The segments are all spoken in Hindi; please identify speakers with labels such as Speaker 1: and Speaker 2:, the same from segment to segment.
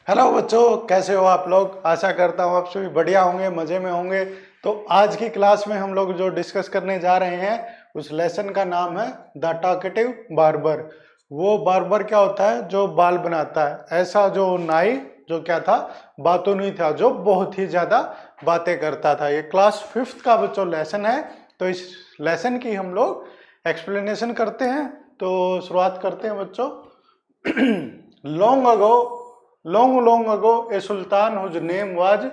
Speaker 1: हेलो बच्चों, कैसे हो आप लोग। आशा करता हूँ आप सभी बढ़िया होंगे, मज़े में होंगे। तो आज की क्लास में हम लोग जो डिस्कस करने जा रहे हैं उस लेसन का नाम है द टॉकेटिव बार्बर। वो बार्बर क्या होता है? जो बाल बनाता है। ऐसा जो नाई जो क्या था, बातूनी था, जो बहुत ही ज़्यादा बातें करता था। ये क्लास 5th का बच्चों लेसन है। तो इस लेसन की हम लोग एक्सप्लेनेशन करते हैं। तो शुरुआत करते हैं बच्चों। long ago a sultan whose name was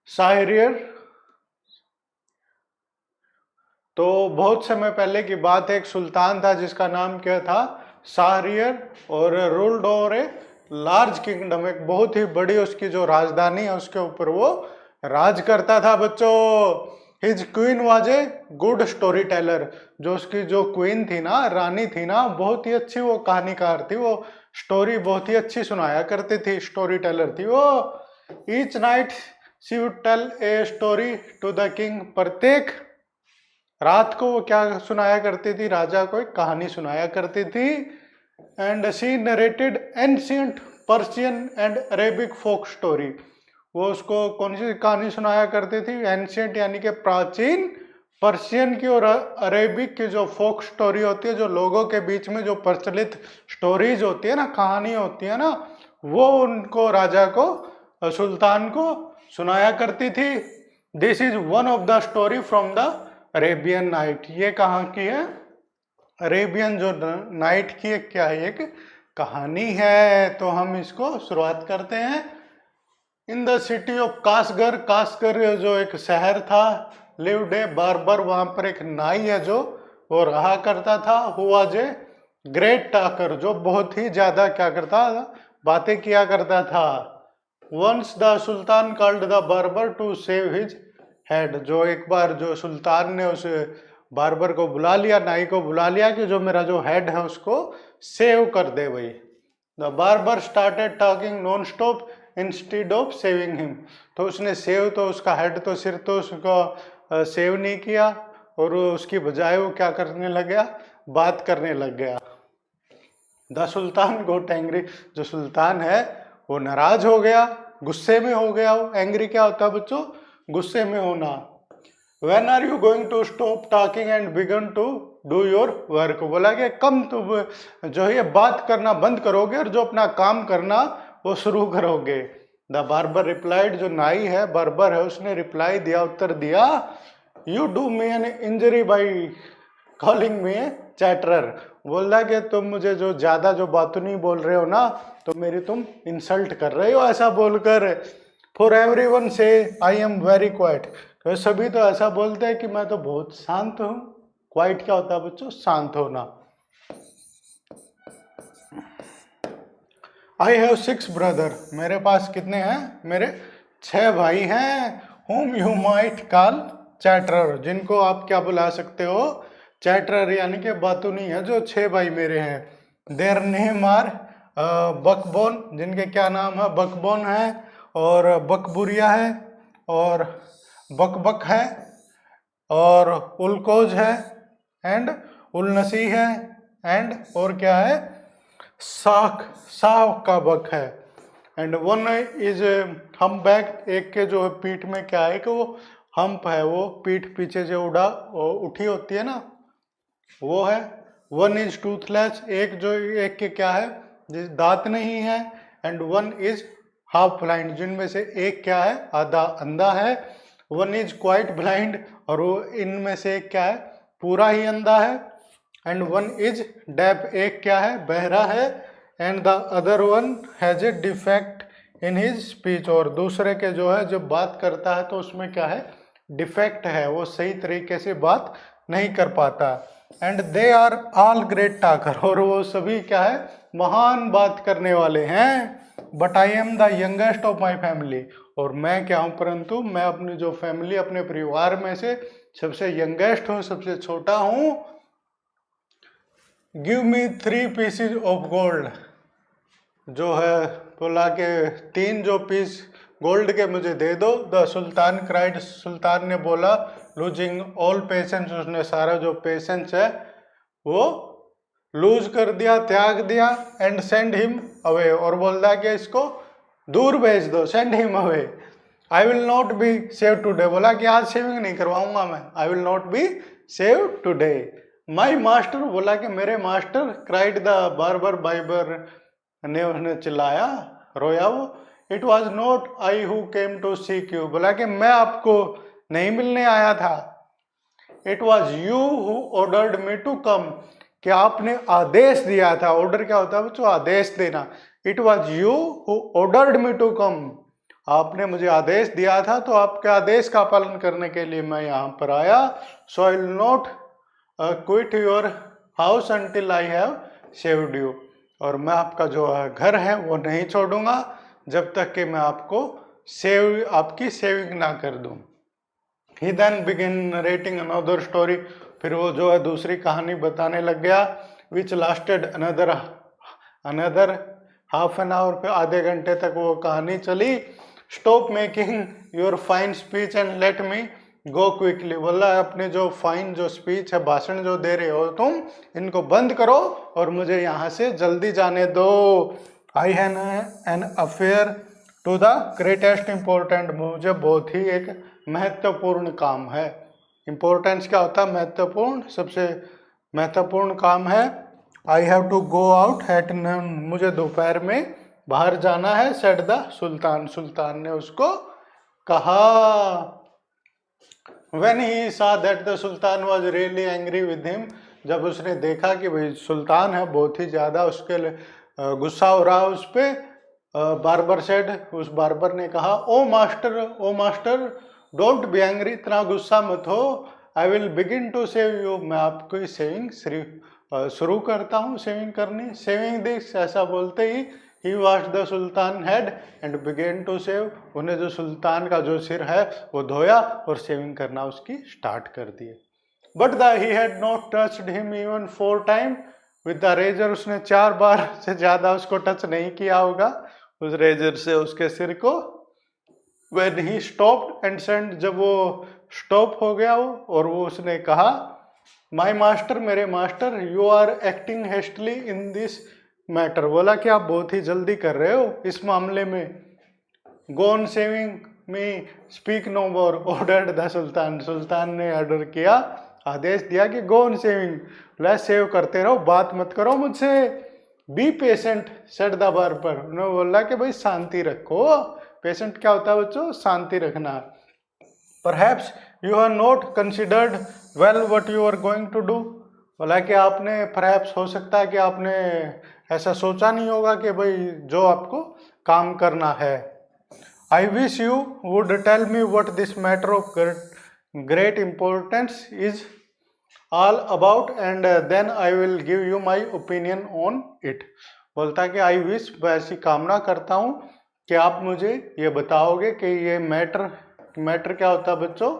Speaker 1: शाहरियर। तो बहुत समय पहले की बात है, एक सुल्तान था जिसका नाम क्या था, शाहरियर, और ruled over a large kingdom, एक बहुत ही बड़ी उसकी जो राजधानी है उसके ऊपर वो राज करता था बच्चों। His queen was a good story teller. जो उसकी जो क्वीन थी ना, रानी थी ना, बहुत ही अच्छी वो कहानीकार थी। वो स्टोरी बहुत ही अच्छी सुनाया करती थी, स्टोरी टेलर थी वो। Each night she would tell a story to the king. प्रत्येक रात को वो क्या सुनाया करती थी, राजा को एक कहानी सुनाया करती थी। And she narrated ancient Persian and Arabic folk story. वो उसको कौन सी कहानी सुनाया करती थी? एंशियंट यानी कि प्राचीन पर्शियन की और अरेबिक की जो फोक स्टोरी होती है, जो लोगों के बीच में जो प्रचलित स्टोरीज होती है ना, कहानी होती है ना, वो उनको राजा को, सुल्तान को सुनाया करती थी। This is one of the story from the Arabian night. ये कहाँ की है? अरेबियन जो नाइट की एक क्या है, एक कहानी है। तो हम इसको शुरुआत करते हैं। इन द सिटी ऑफ कासगर, कासगर जो एक शहर था, लिव्ड ए बार्बर, वहां पर एक नाई है जो वो रहा करता था। हुआ जे ग्रेट टाकर, जो बहुत ही ज्यादा क्या करता था, बातें किया करता था। Once the sultan called the barber to shave his head. जो एक बार जो सुल्तान ने उस बार्बर को बुला लिया, नाई को बुला लिया कि जो मेरा जो हेड है उसको सेव कर दे भाई। The barber started talking non stop instead of saving him. तो उसने सेव तो उसका हेड तो सिर तो उसको सेव नहीं किया, और उसकी बजाय वो क्या करने लग गया, बात करने लग गया। The sultan got angry. जो सुल्तान है वो नाराज हो गया, गुस्से में हो गया। वो एंग्री क्या होता है बच्चों? गुस्से में होना। When are you going to stop talking and begin to do your work? बोला कि कम तुम जो है बात करना बंद करोगे और जो अपना काम करना वो शुरू करोगे। The barber replied. जो नाई है, बार्बर है, उसने रिप्लाई दिया, उत्तर दिया, you do me an injury by calling me a chatterer. बोल रहा कि तुम मुझे जो ज्यादा जो बातों नहीं बोल रहे हो ना, तो मेरी तुम इंसल्ट कर रहे हो ऐसा बोलकर। फॉर एवरी वन से आई एम वेरी क्वाइट। तो सभी तो ऐसा बोलते हैं कि मैं तो बहुत शांत हूं। क्वाइट क्या होता है बच्चों? शांत होना। I have 6 brother. मेरे पास कितने हैं? मेरे 6 भाई हैं। whom यू माइट कॉल चैटरर, जिनको आप क्या बुला सकते हो? चैटरर, यानी कि बातूनी है। जो 6 भाई मेरे हैं। देयर नेम आर बकबोन, जिनके क्या नाम है? बकबोन है, और बकबुरिया है, और बकबक है, और उलकोज है, एंड उलनसी है, एंड और क्या है? साख, साख का बक है। एंड वन इज हम बैक। एक के जो पीठ में क्या है कि वो हम्प है, वो पीठ पीछे से उठी होती है ना, वो है। One is Toothless. एक जो एक के क्या है, जिस दांत नहीं है। And one is half blind, जिनमें से एक क्या है, आधा अंधा है। वन इज क्वाइट ब्लाइंड, और वो इनमें से एक क्या है, पूरा ही अंधा है। एंड वन इज डेफ, एक क्या है, बहरा है। And the other one has a defect in his speech, और दूसरे के जो है जब बात करता है तो उसमें क्या है, डिफेक्ट है, वो सही तरीके से बात नहीं कर पाता। And they are all great talker, और वो सभी क्या है, महान बात करने वाले हैं। But I am the youngest of my family, और मैं क्या हूं, परंतु मैं अपनी जो फैमिली, अपने परिवार में से सबसे यंगेस्ट हूं, सबसे छोटा हूं। Give me 3 pieces of gold. जो है बोला कि 3 जो पीस गोल्ड के मुझे दे दो। द सुल्तान क्राइड, सुल्तान ने बोला, लूजिंग ऑल पेशेंस, उसने सारा जो पेशेंस है वो लूज कर दिया, त्याग दिया, एंड सेंड हिम अवे, और बोलता है कि इसको दूर भेज दो, send him away. I will not be save today, बोला कि आज सेविंग नहीं करवाऊंगा मैं, आई will not be save today. My master, बोला कि मेरे मास्टर, क्राइड द बार्बर, बाइबर ने उसने चिल्लाया, रोया वो, it was not I who came to seek you, बोला कि मैं आपको नहीं मिलने आया था, it was you who ordered me to कम, कि आपने आदेश दिया था। ऑर्डर क्या होता है बच्चों? आदेश देना। It was you who ordered me to come, आपने मुझे आदेश दिया था, तो आपके आदेश का पालन करने के लिए मैं यहाँ पर आया। So I will not quit your house until I have shaved you, और मैं आपका जो घर है वो नहीं छोड़ूंगा जब तक कि मैं आपकी सेविंग ना कर दूं। He then began narrating another story, फिर वो जो है दूसरी कहानी बताने लग गया, which lasted another half an hour, पे आधे घंटे तक वो कहानी चली। Stop making your fine speech and let me go quickly, बोला अपने जो फाइन जो स्पीच है, भाषण जो दे रहे हो तुम, इनको बंद करो और मुझे यहाँ से जल्दी जाने दो। I had an affair to the greatest important, मुझे बहुत ही एक महत्वपूर्ण काम है। इंपॉर्टेंस क्या होता है? महत्वपूर्ण, सबसे महत्वपूर्ण काम है। I have to go out at noon, मुझे दोपहर में बाहर जाना है। सेड द सुल्तान, सुल्तान ने उसको कहा। व्हेन ही सा that the sultan was really angry with him, जब उसने देखा कि भाई सुल्तान है बहुत ही ज्यादा उसके लिए गुस्सा हो रहा है उस पर, बार्बर सेड, उस बार्बर ने कहा, O master don't be angry, इतना गुस्सा मत हो, I will begin to shave you, मैं आपको सेविंग शुरू करता हूँ सेविंग करनी। सेविंग दिस, ऐसा बोलते ही wash the sultan head and began to shave, उन्हें जो सुल्तान का जो सिर है वो धोया और सेविंग करना उसकी स्टार्ट कर दिए। But he had not touched him even 4 time with the razor, उसने 4 बार से ज्यादा उसको टच नहीं किया होगा उस रेजर से उसके सिर को। When he stopped and said, जब वो स्टॉप हो गया वो, और वो उसने कहा, माई मास्टर, मेरे master, you are acting hastily in this matter, बोला कि आप बहुत ही जल्दी कर रहे हो इस मामले में। Go on shaving me, speak no more, ordered the sultan, सुल्तान ने ऑर्डर किया, आदेश दिया कि गो ऑन सेविंग, ला सेव करते रहो, बात मत करो मुझसे। Be patient, said the barber, उन्होंने बोला कि भाई शांति रखो। पेशेंट क्या होता है बच्चों? शांति रखना। Perhaps you have not considered well what you are going to do, बोला कि आपने, परहैप्स हो सकता है कि आपने ऐसा सोचा नहीं होगा कि भाई जो आपको काम करना है। I wish you would tell me what this matter of great importance is all about and then I will give you my opinion on it, बोलता कि आई विश, ऐसी कामना करता हूँ कि आप मुझे ये बताओगे कि ये मैटर क्या होता है बच्चों?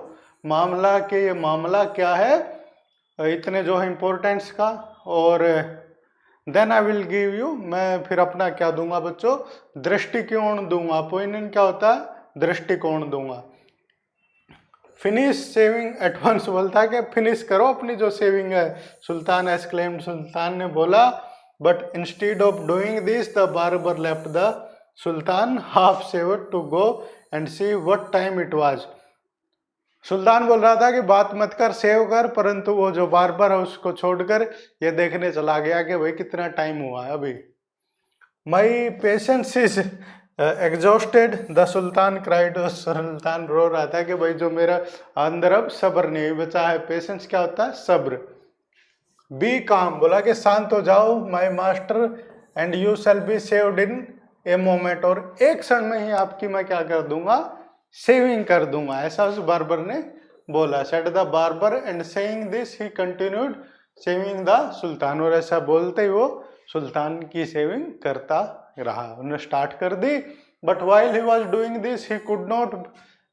Speaker 1: मामला, कि ये मामला क्या है इतने जो है इम्पोर्टेंस का, और then I will give you, मैं फिर अपना क्या दूंगा बच्चों? दृष्टिकोण दूंगा। ओपिनियन क्या होता है? दृष्टिकोण दूंगा। फिनिश सेविंग एट वंस, बोलता है कि फिनिश करो अपनी जो सेविंग है। सुल्तान एक्सक्लेम्ड, सुल्तान ने बोला। But instead of doing this the barber left the sultan half shaved to go and see what time it was, सुल्तान बोल रहा था कि बात मत कर, सेव कर, परंतु वो जो बार्बर है उसको छोड़कर ये देखने चला गया कि भाई कितना टाइम हुआ है अभी। My patience is exhausted the sultan cried, सुल्तान रो रहा था कि भाई जो मेरा अंदर अब सब्र नहीं बचा है। पेशेंस क्या होता है? सब्र। बी काम, बोला कि शांत हो जाओ my master and you shall be saved in a moment, और एक क्षण में ही आपकी मैं क्या कर दूंगा? सेविंग कर दूंगा, ऐसा उस बार्बर ने बोला। Said the barber and saying this he continued saving the सुल्तान, और ऐसा बोलते ही वो सुल्तान की सेविंग करता रहा, उन्होंने स्टार्ट कर दी। But while he was doing this he could not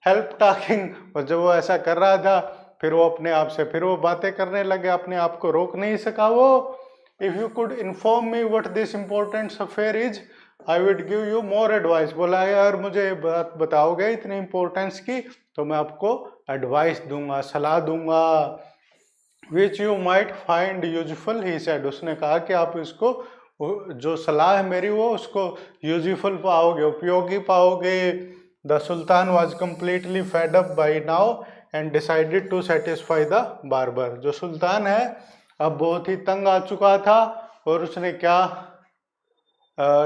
Speaker 1: help talking, और जब वो ऐसा कर रहा था फिर वो अपने आप से फिर वो बातें करने लगे, अपने आप को रोक नहीं सका वो। If you could inform me what this important affair is I would give you more advice, बोला यार मुझे बात बताओगे इतनी इंपॉर्टेंस की तो मैं आपको एडवाइस दूंगा, सलाह दूंगा। Which you might find useful, he said, उसने कहा कि आप इसको, जो सलाह है मेरी वो उसको यूजफुल पाओगे, उपयोगी पाओगे। The sultan was completely fed up by now and decided to satisfy the barber. जो सुल्तान है अब बहुत ही तंग आ चुका था और उसने क्या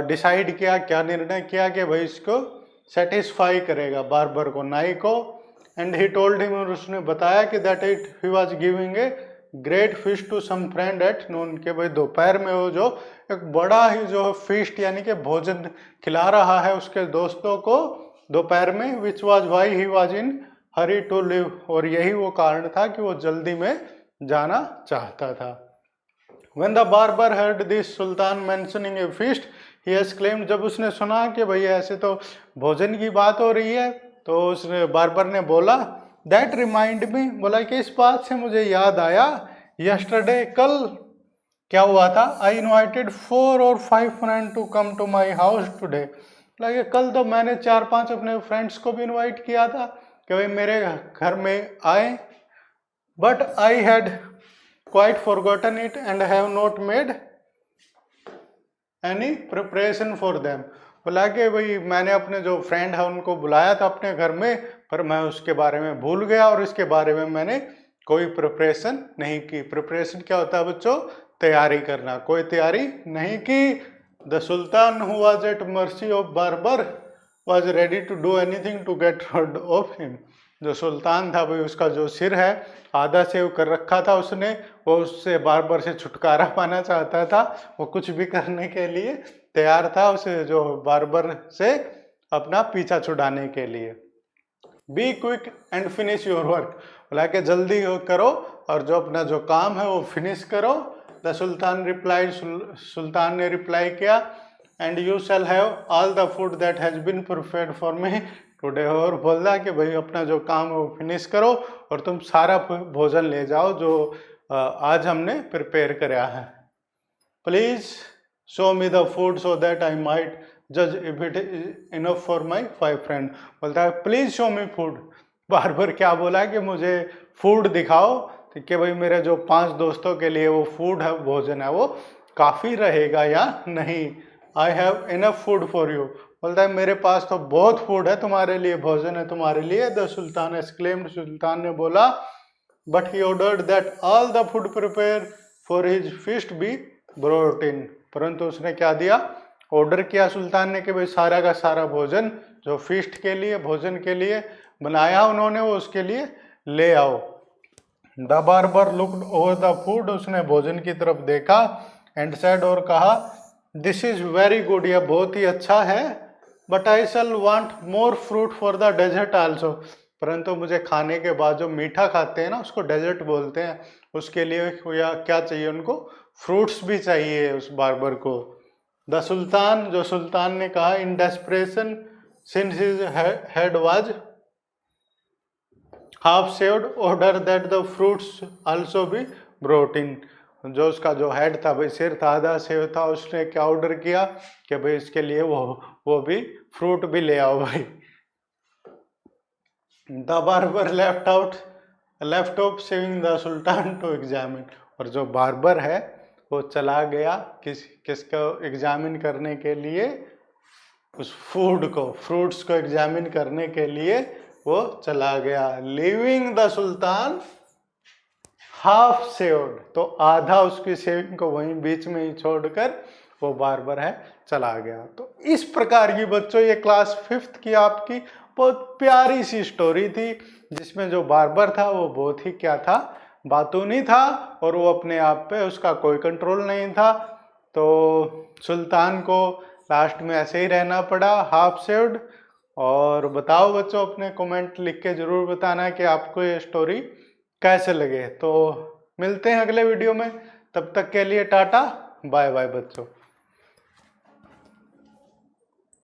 Speaker 1: डिसाइड किया, क्या निर्णय किया कि भाई इसको सेटिस्फाई करेगा, बार्बर को, नाई को। एंड ही टोल्ड हिम, और उसने बताया कि that it he was giving a great fish to some friend at noon, के भाई दोपहर में वो जो एक बड़ा ही जो फिस्ट यानी कि भोजन खिला रहा है उसके दोस्तों को दोपहर में, which was why he was in hurry to leave, और यही वो कारण था कि वो जल्दी में जाना चाहता था। When the barber heard this Sultan mentioning a feast, he exclaimed, जब उसने सुना कि भाई ऐसे तो भोजन की बात हो रही है, तो उसने बार्बर ने बोला, दैट रिमाइंड मी, बोला कि इस बात से मुझे याद आया, यस्टरडे, कल क्या हुआ था, I invited 4 or 5 friend to come to my house today, लगे कल तो मैंने 4-5 अपने फ्रेंड्स को भी इन्वाइट किया था कि भाई मेरे घर में आए, but I had quite forgotten it and have not made any preparation for them, बोला कि भाई मैंने अपने जो फ्रेंड है उनको बुलाया था अपने घर में, पर मैं उसके बारे में भूल गया और इसके बारे में मैंने कोई प्रिपरेशन नहीं की। प्रिपरेशन क्या होता है बच्चों, तैयारी करना, कोई तैयारी नहीं की। The sultan who was at mercy of barber was ready to do anything to get rid of him, जो सुल्तान था भाई उसका जो सिर है आधा सेव कर रखा था उसने, वो उससे बार्बर से छुटकारा पाना चाहता था, वो कुछ भी करने के लिए तैयार था, उसे जो बार्बर से अपना पीछा छुड़ाने के लिए। Be quick and finish your work, बोला कि जल्दी करो और जो अपना जो काम है वो फिनिश करो। द सुल्तान रिप्लाई, सुल्तान ने रिप्लाई किया, and you shall have all the food that has been prepared for me today, और बोल रहा कि भाई अपना जो काम है वो फिनिश करो और तुम सारा भोजन ले जाओ जो आज हमने प्रिपेयर कराया है। Please show me the food so that I might जज if it is enough for my 5 friend, बोलता है प्लीज शो मी फूड। बार बार क्या बोला कि मुझे फूड दिखाओ कि भाई मेरे जो 5 दोस्तों के लिए वो फूड है, भोजन है, वो काफ़ी रहेगा या नहीं। I have enough food for you, बोलता है मेरे पास तो बहुत फूड है तुम्हारे लिए, भोजन है तुम्हारे लिए। द सुल्तान एक्सक्लेम्ड, सुल्तान ने बोला, but he ordered that all the food prepare for his feast B brought इन, परंतु उसने क्या दिया, ऑर्डर किया सुल्तान ने कि भाई सारा का सारा भोजन जो फीस्ट के लिए, भोजन के लिए बनाया उन्होंने, वो उसके लिए ले आओ। The barber looked over the food, उसने भोजन की तरफ देखा, एंड सेड, और कहा, दिस इज वेरी गुड, यह बहुत ही अच्छा है, but I shall want more fruit for the dessert also, परंतु मुझे खाने के बाद जो मीठा खाते हैं ना उसको डेजर्ट बोलते हैं, उसके लिए या क्या चाहिए उनको, फ्रूट्स भी चाहिए उस बार्बर को। द सुल्तान, जो सुल्तान ने कहा, in desperation since his head was half shaved, order that the fruits also be brought in, जो उसका जो हेड था भाई, सिर था, आधा सेव था, उसने क्या ऑर्डर किया कि भाई इसके लिए वो भी फ्रूट भी ले आओ भाई। The barber left off shaving the sultan to examine, और जो बार्बर है वो चला गया किसको एग्जामिन करने के लिए, उस फूड को, फ्रूट्स को एग्जामिन करने के लिए वो चला गया। Living the sultan half saved, तो आधा उसकी सेविंग को वहीं बीच में ही छोड़कर वो बार्बर है चला गया। तो इस प्रकार की बच्चों ये क्लास 5th की आपकी बहुत प्यारी सी स्टोरी थी, जिसमें जो बार्बर था वो बहुत ही क्या था, बातूनी था, और वो अपने आप पे उसका कोई कंट्रोल नहीं था। तो सुल्तान को लास्ट में ऐसे ही रहना पड़ा, हाफ सेव्ड। और बताओ बच्चों, अपने कमेंट लिख के जरूर बताना कि आपको ये स्टोरी कैसे लगे। तो मिलते हैं अगले वीडियो में, तब तक के लिए टाटा बाय बाय बच्चों।